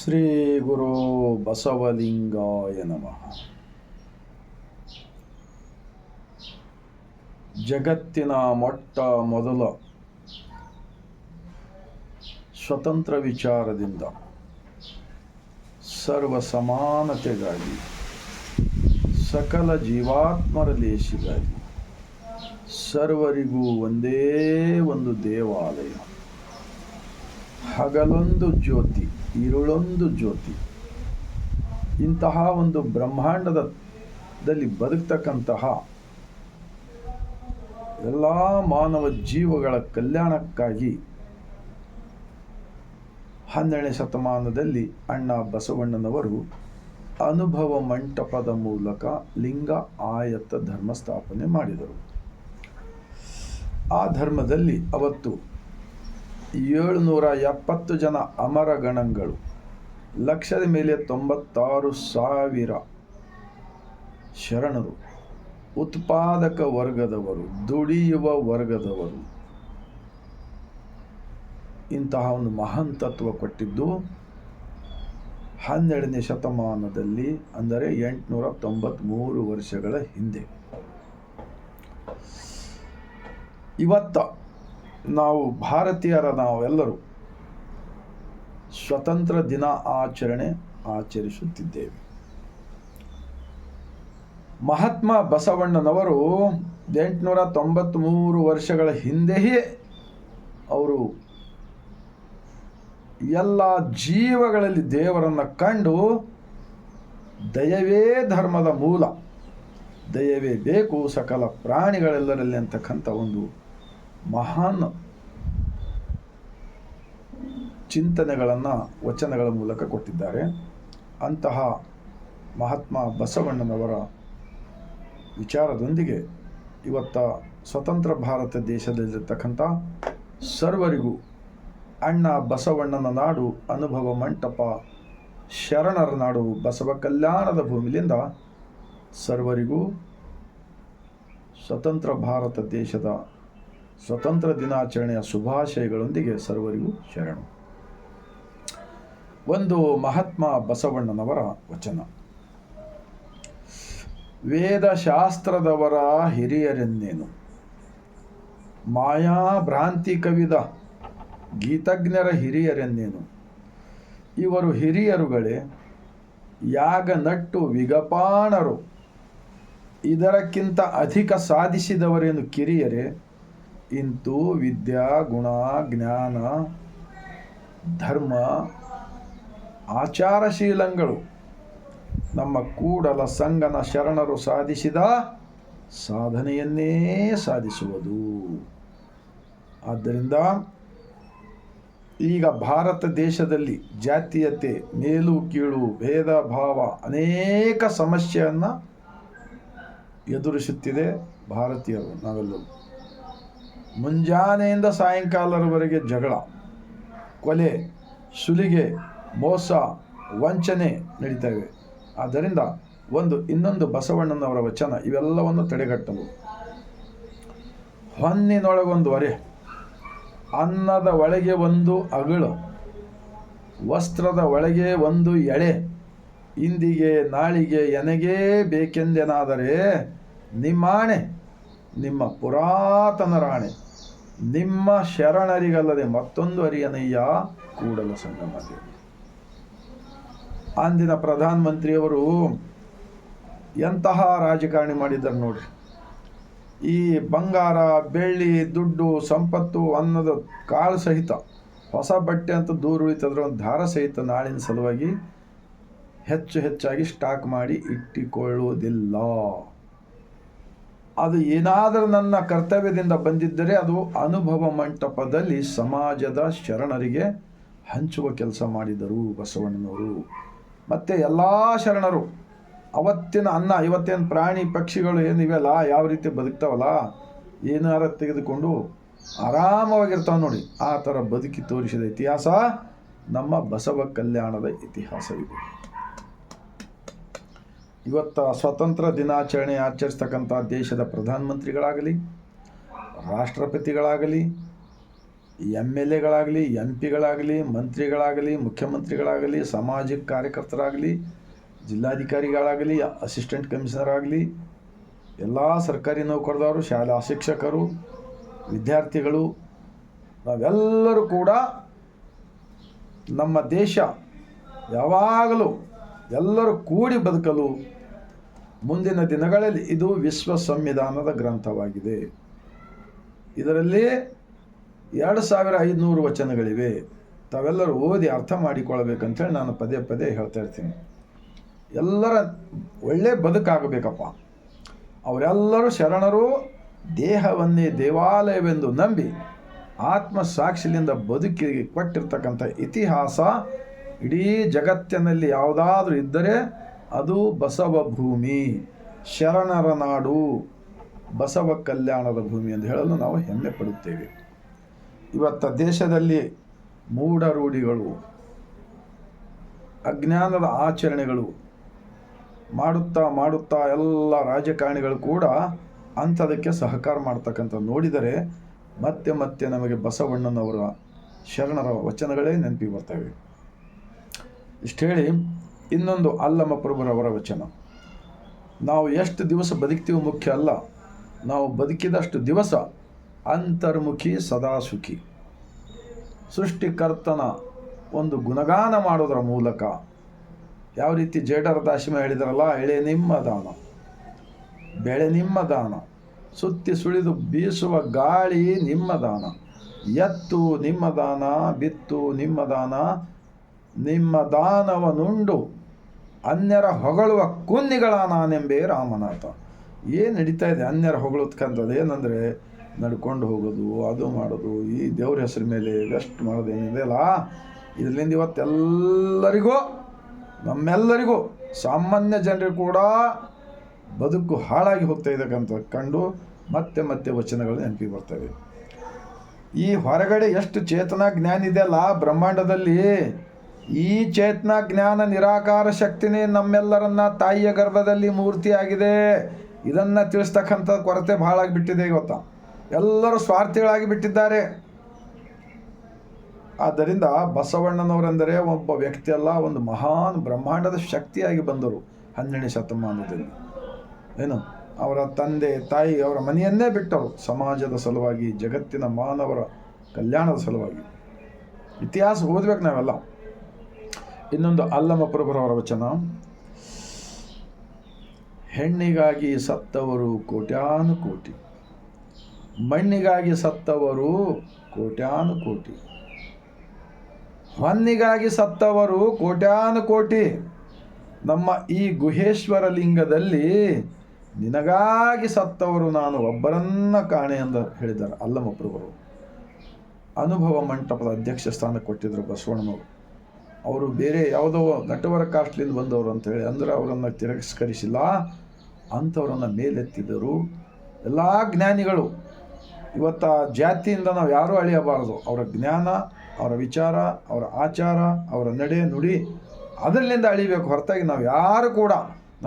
ಶ್ರೀ ಗುರು ಬಸವಲಿಂಗಾಯ ನಮಃ. ಜಗತ್ತಿನ ಮೊಟ್ಟ ಮೊದಲ ಸ್ವತಂತ್ರ ವಿಚಾರದಿಂದ ಸರ್ವ ಸಮಾನತೆಗಾಗಿ ಸಕಲ ಜೀವಾತ್ಮರ ಲೇಸಿಗಾಗಿ ಸರ್ವರಿಗೂ ಒಂದೇ ಒಂದು ದೇವಾಲಯ, ಹಗಲೊಂದು ಜ್ಯೋತಿ ഇരുಳೊಂದು ಜ್ಯೋತಿ, ಇಂತಹ ಒಂದು ಬ್ರಹ್ಮಾಂಡದಲ್ಲಿ ಬದುಕ್ತಕ್ಕಂತಹ ಎಲ್ಲ ಮಾನವ ಜೀವಗಳ ಕಲ್ಯಾಣಕ್ಕಾಗಿ 12ನೇ ಶತಮಾನದಲ್ಲಿ ಅಣ್ಣ ಬಸವಣ್ಣನವರು ಅನುಭವ ಮಂಟಪದ ಮೂಲಕ ಲಿಂಗ ಆಯತ ಧರ್ಮ ಸ್ಥಾಪನೆ ಮಾಡಿದರು. ಆ ಧರ್ಮದಲ್ಲಿ ಅವತ್ತು 770 ಜನ ಅಮರ ಗಣಗಳು, ಲಕ್ಷದ ಮೇಲೆ 96,000 ಶರಣರು, ಉತ್ಪಾದಕ ವರ್ಗದವರು, ದುಡಿಯುವ ವರ್ಗದವರು, ಇಂತಹ ಒಂದು ಮಹಾನ್ ತತ್ವ ಕೊಟ್ಟಿದ್ದು 12ನೇ ಶತಮಾನದಲ್ಲಿ, ಅಂದರೆ 893 ವರ್ಷಗಳ ಹಿಂದೆ. ಇವತ್ತ ನಾವು ಭಾರತೀಯರ ನಾವೆಲ್ಲರೂ ಸ್ವತಂತ್ರ ದಿನ ಆಚರಿಸುತ್ತಿದ್ದೇವೆ. ಮಹಾತ್ಮ ಬಸವಣ್ಣನವರು 893 ವರ್ಷಗಳ ಹಿಂದೆಯೇ ಅವರು ಎಲ್ಲ ಜೀವಗಳಲ್ಲಿ ದೇವರನ್ನು ಕಂಡು ದಯವೇ ಧರ್ಮದ ಮೂಲ, ದಯವೇ ಬೇಕು ಸಕಲ ಪ್ರಾಣಿಗಳೆಲ್ಲರಲ್ಲಿ ಅಂತಕ್ಕಂಥ ಒಂದು ಮಹಾನ್ ಚಿಂತನೆಗಳನ್ನು ವಚನಗಳ ಮೂಲಕ ಕೊಟ್ಟಿದ್ದಾರೆ. ಅಂತಹ ಮಹಾತ್ಮ ಬಸವಣ್ಣನವರ ವಿಚಾರದೊಂದಿಗೆ ಇವತ್ತ ಸ್ವತಂತ್ರ ಭಾರತ ದೇಶದಲ್ಲಿರ್ತಕ್ಕಂಥ ಸರ್ವರಿಗೂ ಅಣ್ಣ ಬಸವಣ್ಣನ ನಾಡು, ಅನುಭವ ಮಂಟಪ, ಶರಣರ ನಾಡು, ಬಸವ ಕಲ್ಯಾಣದ ಭೂಮಿಲಿಂದ ಸರ್ವರಿಗೂ ಸ್ವತಂತ್ರ ಭಾರತ ದೇಶದ ಸ್ವತಂತ್ರ ದಿನಾಚರಣೆಯ ಶುಭಾಶಯಗಳೊಂದಿಗೆ ಸರ್ವರಿಗೂ ಶರಣು. ಒಂದು ಮಹಾತ್ಮ ಬಸವಣ್ಣನವರ ವಚನ: ವೇದಶಾಸ್ತ್ರದವರ ಹಿರಿಯರೆನ್ನೇನು, ಮಾಯಾ ಭ್ರಾಂತಿ ಕವಿದ ಗೀತಜ್ಞರ ಹಿರಿಯರೆನ್ನೇನು, ಇವರು ಹಿರಿಯರುಗಳೇ ಯಾಗ ನಟ್ಟು ವಿಗಪಾಣರು, ಇದರಕ್ಕಿಂತ ಅಧಿಕ ಸಾಧಿಸಿದವರೇನು ಕಿರಿಯರೇ, ಇಂತು ವಿದ್ಯಾ ಗುಣ ಜ್ಞಾನ ಧರ್ಮ ಆಚಾರಶೀಲಗಳು ನಮ್ಮ ಕೂಡಲ ಸಂಗನ ಶರಣರು ಸಾಧಿಸಿದ ಸಾಧನೆಯನ್ನೇ ಸಾಧಿಸುವುದು. ಆದ್ದರಿಂದ ಈಗ ಭಾರತ ದೇಶದಲ್ಲಿ ಜಾತೀಯತೆ, ಮೇಲು ಕೀಳು, ಭೇದ ಭಾವ ಅನೇಕ ಸಮಸ್ಯೆಯನ್ನು ಎದುರಿಸುತ್ತಿದೆ ಭಾರತೀಯರು. ನಾವೆಲ್ಲರೂ ಮುಂಜಾನೆಯಿಂದ ಸಾಯಂಕಾಲದವರೆಗೆ ಜಗಳ, ಕೊಲೆ, ಸುಲಿಗೆ, ಮೋಸ, ವಂಚನೆ ನಡೀತಾ ಇವೆ. ಆದ್ದರಿಂದ ಇನ್ನೊಂದು ಬಸವಣ್ಣನವರ ವಚನ ಇವೆಲ್ಲವನ್ನು ತಡೆಗಟ್ಟಲು: ಹೊನ್ನಿನೊಳಗೊಂದು ಹೊರೆ, ಅನ್ನದ ಒಳಗೆ ಒಂದು ಅಗಳು, ವಸ್ತ್ರದ ಒಳಗೆ ಒಂದು ಎಳೆ, ಇಂದಿಗೆ ನಾಳಿಗೆ ಎನಗೇ ಬೇಕೆಂದೆನಾದರೆ ನಿಮ್ಮಾಣೆ ನಿಮ್ಮ ಪುರಾತನ ರಾಣೆ, ನಿಮ್ಮ ಶರಣರಿಗಲ್ಲದೆ ಮತ್ತೊಂದು ಅರಿಯನಯ್ಯ ಕೂಡಲ ಸಂಗಮ ದೇವ. ಅಂದಿನ ಪ್ರಧಾನಮಂತ್ರಿಯವರು ಎಂತಹ ರಾಜಕಾರಣಿ ಮಾಡಿದ್ದಾರೆ ನೋಡ್ರಿ. ಈ ಬಂಗಾರ, ಬೆಳ್ಳಿ, ದುಡ್ಡು, ಸಂಪತ್ತು, ಅನ್ನದ ಕಾಳು ಸಹಿತ, ಹೊಸ ಬಟ್ಟೆ ಅಂತ ದೂರ ಉಳಿತಂದ್ರೆ ಒಂದು ದಾರ ಸಹಿತ ನಾಳಿನ ಸಲುವಾಗಿ ಹೆಚ್ಚಾಗಿ ಸ್ಟಾಕ್ ಮಾಡಿ ಇಟ್ಟುಕೊಳ್ಳುವುದಿಲ್ಲ. ಅದು ಏನಾದರೂ ನನ್ನ ಕರ್ತವ್ಯದಿಂದ ಬಂದಿದ್ದರೆ ಅದು ಅನುಭವ ಮಂಟಪದಲ್ಲಿ ಸಮಾಜದ ಶರಣರಿಗೆ ಹಂಚುವ ಕೆಲಸ ಮಾಡಿದರು ಬಸವಣ್ಣನವರು. ಮತ್ತು ಎಲ್ಲ ಶರಣರು ಅವತ್ತಿನ ಅನ್ನ, ಇವತ್ತೇನು ಪ್ರಾಣಿ ಪಕ್ಷಿಗಳು ಏನಿವೆಲ್ಲ ಯಾವ ರೀತಿ ಬದುಕ್ತಾವಲ್ಲ, ಏನಾರ ತೆಗೆದುಕೊಂಡು ಆರಾಮವಾಗಿರ್ತಾವೆ ನೋಡಿ, ಆ ಥರ ಬದುಕಿ ತೋರಿಸಿದ ಇತಿಹಾಸ ನಮ್ಮ ಬಸವ ಕಲ್ಯಾಣದ ಇತಿಹಾಸವಿದೆ. ಇವತ್ತು ಸ್ವತಂತ್ರ ದಿನಾಚರಣೆ ಆಚರಿಸ್ತಕ್ಕಂಥ ದೇಶದ ಪ್ರಧಾನಮಂತ್ರಿಗಳಾಗಲಿ, ರಾಷ್ಟ್ರಪತಿಗಳಾಗಲಿ, MLAಗಳಾಗಲಿ, MP ಗಳಾಗಲಿ, ಮಂತ್ರಿಗಳಾಗಲಿ, ಮುಖ್ಯಮಂತ್ರಿಗಳಾಗಲಿ, ಸಾಮಾಜಿಕ ಕಾರ್ಯಕರ್ತರಾಗಲಿ, ಜಿಲ್ಲಾಧಿಕಾರಿಗಳಾಗಲಿ, ಅಸಿಸ್ಟೆಂಟ್ ಕಮಿಷನರ್ ಆಗಲಿ, ಎಲ್ಲ ಸರ್ಕಾರಿ ನೌಕರದವರು, ಶಾಲಾ ಶಿಕ್ಷಕರು, ವಿದ್ಯಾರ್ಥಿಗಳು, ನಾವೆಲ್ಲರೂ ಕೂಡ ನಮ್ಮ ದೇಶ ಯಾವಾಗಲೂ ಎಲ್ಲರೂ ಕೂಡಿ ಬದುಕಲು ಮುಂದಿನ ದಿನಗಳಲ್ಲಿ ಇದು ವಿಶ್ವ ಸಂವಿಧಾನದ ಗ್ರಂಥವಾಗಿದೆ. ಇದರಲ್ಲಿ 2500 ವಚನಗಳಿವೆ. ತಾವೆಲ್ಲರೂ ಓದಿ ಅರ್ಥ ಮಾಡಿಕೊಳ್ಳಬೇಕಂತೇಳಿ ನಾನು ಪದೇ ಪದೇ ಹೇಳ್ತಾ ಇರ್ತೀನಿ. ಎಲ್ಲರ ಒಳ್ಳೆ ಬದುಕಾಗಬೇಕಪ್ಪ. ಅವರೆಲ್ಲರೂ ಶರಣರು ದೇಹವನ್ನೇ ದೇವಾಲಯವೆಂದು ನಂಬಿ ಆತ್ಮಸಾಕ್ಷಿಯಿಂದ ಬದುಕಿ ಕೊಟ್ಟಿರ್ತಕ್ಕಂಥ ಇತಿಹಾಸ ಇಡೀ ಜಗತ್ತಿನಲ್ಲಿ ಯಾವುದಾದ್ರೂ ಇದ್ದರೆ ಅದು ಬಸವ ಭೂಮಿ, ಶರಣರ ನಾಡು, ಬಸವ ಕಲ್ಯಾಣದ ಭೂಮಿ ಎಂದು ಹೇಳಲು ನಾವು ಹೆಮ್ಮೆ ಪಡುತ್ತೇವೆ. ಇವತ್ತು ದೇಶದಲ್ಲಿ ಮೂಢ ರೂಢಿಗಳು, ಅಜ್ಞಾನದ ಆಚರಣೆಗಳು ಮಾಡುತ್ತಾ ಎಲ್ಲ ರಾಜಕಾರಣಿಗಳು ಕೂಡ ಅಂಥದಕ್ಕೆ ಸಹಕಾರ ಮಾಡ್ತಕ್ಕಂಥ ನೋಡಿದರೆ ಮತ್ತೆ ಮತ್ತೆ ನಮಗೆ ಬಸವಣ್ಣನವರ ಶರಣರ ವಚನಗಳೇ ನೆನಪಿಗೆ ಬರ್ತವೆ. ಇಷ್ಟು ಹೇಳಿ ಇನ್ನೊಂದು ಅಲ್ಲಮ ಪ್ರಭುರವರ ವಚನ. ನಾವು ಎಷ್ಟು ದಿವಸ ಬದುಕ್ತೀವಿ ಮುಖ್ಯ ಅಲ್ಲ, ನಾವು ಬದುಕಿದಷ್ಟು ದಿವಸ ಅಂತರ್ಮುಖಿ ಸದಾ ಸುಖಿ. ಸೃಷ್ಟಿಕರ್ತನ ಒಂದು ಗುಣಗಾನ ಮಾಡೋದರ ಮೂಲಕ, ಯಾವ ರೀತಿ ಜೇಡರ ದಾಸಿಮ ಹೇಳಿದಾರಲ್ಲ, ಎಳೆ ನಿಮ್ಮ ದಾನ, ಬೆಳೆ ನಿಮ್ಮ ದಾನ, ಸುತ್ತಿ ಸುಳಿದು ಬೀಸುವ ಗಾಳಿ ನಿಮ್ಮ ದಾನ, ಎತ್ತು ನಿಮ್ಮ ದಾನ, ಬಿತ್ತು ನಿಮ್ಮ ದಾನ, ನಿಮ್ಮ ದಾನವನುಂಡು ಅನ್ಯರ ಹೊಗಳುವ ಕುನ್ನಿಗಳ ನಾನೆಂಬೇ ರಾಮನಾಥ. ಏನು ನಡೀತಾ ಇದೆ ಅನ್ಯರ ಹೊಗಳತ್ಕಂಥದ್ದು? ಏನಂದರೆ ನಡ್ಕೊಂಡು ಹೋಗೋದು, ಅದು ಮಾಡೋದು, ಈ ದೇವ್ರ ಹೆಸರು ಮೇಲೆ ವೆಸ್ಟ್ ಮಾಡೋದು ಏನಿದೆಯಲ್ಲ, ಇದರಿಂದ ಇವತ್ತೆಲ್ಲರಿಗೂ, ನಮ್ಮೆಲ್ಲರಿಗೂ, ಸಾಮಾನ್ಯ ಜನರಿಗೂ ಕೂಡ ಬದುಕು ಹಾಳಾಗಿ ಹೋಗ್ತಾ ಇದ್ದಕ್ಕಂಥ ಕಂಡು ಮತ್ತೆ ಮತ್ತೆ ವಚನಗಳು ನೆನಪಿಗೆ ಬರ್ತವೆ. ಈ ಹೊರಗಡೆ ಎಷ್ಟು ಚೇತನ ಜ್ಞಾನ ಇದೆಯಲ್ಲ ಬ್ರಹ್ಮಾಂಡದಲ್ಲಿ, ಈ ಚೇತನ ಜ್ಞಾನ ನಿರಾಕಾರ ಶಕ್ತಿನೇ ನಮ್ಮೆಲ್ಲರನ್ನ ತಾಯಿಯ ಗರ್ಭದಲ್ಲಿ ಮೂರ್ತಿಯಾಗಿದೆ. ಇದನ್ನು ತಿಳಿಸ್ತಕ್ಕಂಥ ಕೊರತೆ ಬಹಳ ಆಗಿಬಿಟ್ಟಿದೆ. ಇವತ್ತು ಎಲ್ಲರೂ ಸ್ವಾರ್ಥಿಗಳಾಗಿ ಬಿಟ್ಟಿದ್ದಾರೆ. ಆದ್ದರಿಂದ ಬಸವಣ್ಣನವರೆಂದರೆ ಒಬ್ಬ ವ್ಯಕ್ತಿಯಲ್ಲ, ಒಂದು ಮಹಾನ್ ಬ್ರಹ್ಮಾಂಡದ ಶಕ್ತಿಯಾಗಿ ಬಂದರು 12ನೇ ಶತಮಾನದಲ್ಲಿ. ಏನು, ಅವರ ತಂದೆ ತಾಯಿ ಅವರ ಮನೆಯನ್ನೇ ಬಿಟ್ಟರು ಸಮಾಜದ ಸಲುವಾಗಿ, ಜಗತ್ತಿನ ಮಾನವರ ಕಲ್ಯಾಣದ ಸಲುವಾಗಿ. ಇತಿಹಾಸ ಓದ್ಬೇಕು ನಾವೆಲ್ಲ. ಇನ್ನೊಂದು ಅಲ್ಲಮ ಪ್ರಭುರವರ ವಚನ. ಹೆಣ್ಣಿಗಾಗಿ ಸತ್ತವರು ಕೋಟ್ಯಾನು ಕೋಟಿ, ಮಣ್ಣಿಗಾಗಿ ಸತ್ತವರು ಕೋಟ್ಯಾನು ಕೋಟಿ, ಹೊನ್ನಿಗಾಗಿ ಸತ್ತವರು ಕೋಟ್ಯಾನು ಕೋಟಿ, ನಮ್ಮ ಈ ಗುಹೇಶ್ವರ ಲಿಂಗದಲ್ಲಿ ನಿನಗಾಗಿ ಸತ್ತವರು ನಾನು ಒಬ್ಬರನ್ನ ಕಾಣೆ ಎಂದು ಹೇಳಿದ್ದಾರೆ ಅಲ್ಲಮ ಪ್ರಭುರು. ಅನುಭವ ಮಂಟಪದ ಅಧ್ಯಕ್ಷ ಸ್ಥಾನ ಕೊಟ್ಟಿದ್ದರು ಬಸವಣ್ಣನವರು. ಅವರು ಬೇರೆ ಯಾವುದೋ ನಟವರ ಕಾಸ್ಟ್ಲಿಂದ ಬಂದವರು ಅಂತೇಳಿ ಅಂದರೆ ಅವರನ್ನು ತಿರಸ್ಕರಿಸಿಲ್ಲ, ಅಂಥವರನ್ನು ಮೇಲೆತ್ತಿದ್ದರು. ಎಲ್ಲ ಜ್ಞಾನಿಗಳು ಇವತ್ತು ಜಾತಿಯಿಂದ ನಾವು ಯಾರೂ ಅಳಿಯಬಾರದು. ಅವರ ಜ್ಞಾನ, ಅವರ ವಿಚಾರ, ಅವರ ಆಚಾರ, ಅವರ ನಡೆ ನುಡಿ, ಅದರಲ್ಲಿಂದ ಅಳಿಬೇಕು ಹೊರತಾಗಿ ನಾವು ಯಾರು ಕೂಡ,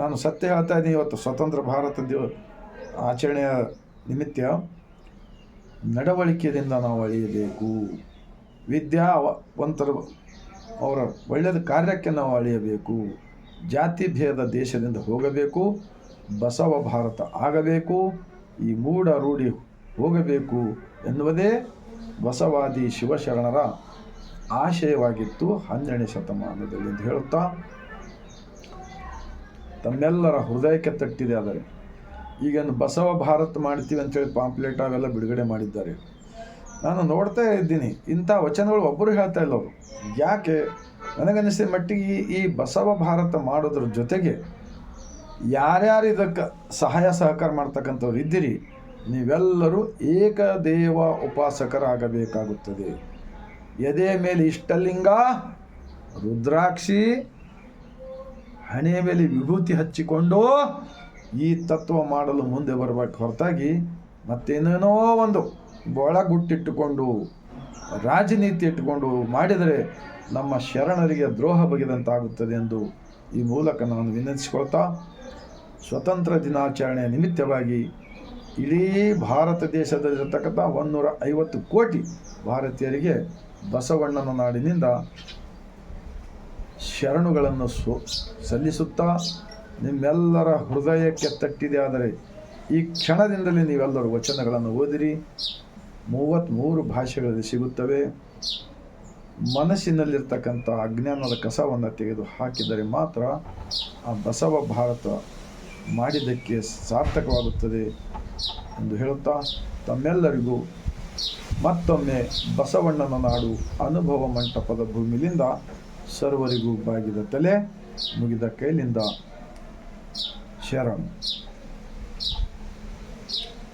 ನಾನು ಸತ್ಯ ಹೇಳ್ತಾ ಇದ್ದೀನಿ, ಇವತ್ತು ಸ್ವತಂತ್ರ ಭಾರತ ಆಚರಣೆಯ ನಿಮಿತ್ತ ನಡವಳಿಕೆಯಿಂದ ನಾವು ಅಳಿಯಬೇಕು. ವಿದ್ಯಾವಂತರು ಅವರ ಒಳ್ಳೆಯದ ಕಾರ್ಯಕ್ಕೆ ನಾವು ಅಳಿಯಬೇಕು. ಜಾತಿ ಭೇದ ದೇಶದಿಂದ ಹೋಗಬೇಕು, ಬಸವ ಭಾರತ ಆಗಬೇಕು, ಈ ಮೂಢ ರೂಢಿ ಹೋಗಬೇಕು ಎನ್ನುವುದೇ ಬಸವಾದಿ ಶಿವಶರಣರ ಆಶಯವಾಗಿತ್ತು 12ನೇ ಶತಮಾನದಲ್ಲಿ ಎಂದು ಹೇಳುತ್ತಾ, ತಮ್ಮೆಲ್ಲರ ಹೃದಯಕ್ಕೆ ತಟ್ಟಿದೆ. ಆದರೆ ಈಗೇನು ಬಸವ ಭಾರತ ಮಾಡ್ತೀವಿ ಅಂತೇಳಿ ಪಾಂಪ್ಲೆಟ್ ಅವೆಲ್ಲ ಬಿಡುಗಡೆ ಮಾಡಿದ್ದಾರೆ. ನಾನು ನೋಡ್ತಾ ಇದ್ದೀನಿ, ಇಂಥ ವಚನಗಳು ಒಬ್ಬರು ಹೇಳ್ತಾ ಇಲ್ಲ ಅವರು. ಯಾಕೆ ನನಗನ್ನಿಸಿದ ಮಟ್ಟಿಗೆ ಈ ಬಸವ ಭಾರತ ಮಾಡೋದ್ರ ಜೊತೆಗೆ ಯಾರ್ಯಾರು ಇದಕ್ಕೆ ಸಹಾಯ ಸಹಕಾರ ಮಾಡ್ತಕ್ಕಂಥವ್ರು ಇದ್ದೀರಿ, ನೀವೆಲ್ಲರೂ ಏಕದೇವ ಉಪಾಸಕರಾಗಬೇಕಾಗುತ್ತದೆ. ಎದೆಯ ಮೇಲೆ ಇಷ್ಟಲಿಂಗ, ರುದ್ರಾಕ್ಷಿ, ಹಣೆಯ ಮೇಲೆ ವಿಭೂತಿ ಹಚ್ಚಿಕೊಂಡು ಈ ತತ್ವ ಮಾಡಲು ಮುಂದೆ ಬರಬೇಕು ಹೊರತಾಗಿ ಮತ್ತೇನೇನೋ ಒಂದು ಒಳಗುಟ್ಟಿಟ್ಟುಕೊಂಡು ರಾಜನೀತಿ ಇಟ್ಟುಕೊಂಡು ಮಾಡಿದರೆ ನಮ್ಮ ಶರಣರಿಗೆ ದ್ರೋಹ ಬಗೆದಂತಾಗುತ್ತದೆ ಎಂದು ಈ ಮೂಲಕ ನಾನು ವಿನಂತಿಸಿಕೊಳ್ತಾ, ಸ್ವತಂತ್ರ ದಿನಾಚರಣೆಯ ನಿಮಿತ್ತವಾಗಿ ಇಡೀ ಭಾರತ ದೇಶದಲ್ಲಿರತಕ್ಕಂಥ 150 ಕೋಟಿ ಭಾರತೀಯರಿಗೆ ಬಸವಣ್ಣನ ನಾಡಿನಿಂದ ಶರಣುಗಳನ್ನು ಸಲ್ಲಿಸುತ್ತಾ ನಿಮ್ಮೆಲ್ಲರ ಹೃದಯಕ್ಕೆ ತಟ್ಟಿದೆ. ಆದರೆ ಈ ಕ್ಷಣದಿಂದಲೇ ನೀವೆಲ್ಲರೂ ವಚನಗಳನ್ನು ಓದಿರಿ. 33 ಭಾಷೆಗಳಲ್ಲಿ ಸಿಗುತ್ತವೆ. ಮನಸ್ಸಿನಲ್ಲಿರ್ತಕ್ಕಂಥ ಅಜ್ಞಾನದ ಕಸವನ್ನು ತೆಗೆದು ಹಾಕಿದರೆ ಮಾತ್ರ ಆ ಬಸವ ಭಾರತ ಮಾಡಿದ್ದಕ್ಕೆ ಸಾರ್ಥಕವಾಗುತ್ತದೆ ಎಂದು ಹೇಳುತ್ತಾ ತಮ್ಮೆಲ್ಲರಿಗೂ ಮತ್ತೊಮ್ಮೆ ಬಸವಣ್ಣನ ನಾಡು ಅನುಭವ ಮಂಟಪದ ಭೂಮಿಲಿಂದ ಸರ್ವರಿಗೂ ಬಾಗಿದ ತಲೆ ಮುಗಿದ ಕೈಲಿಂದ ಶರಣು.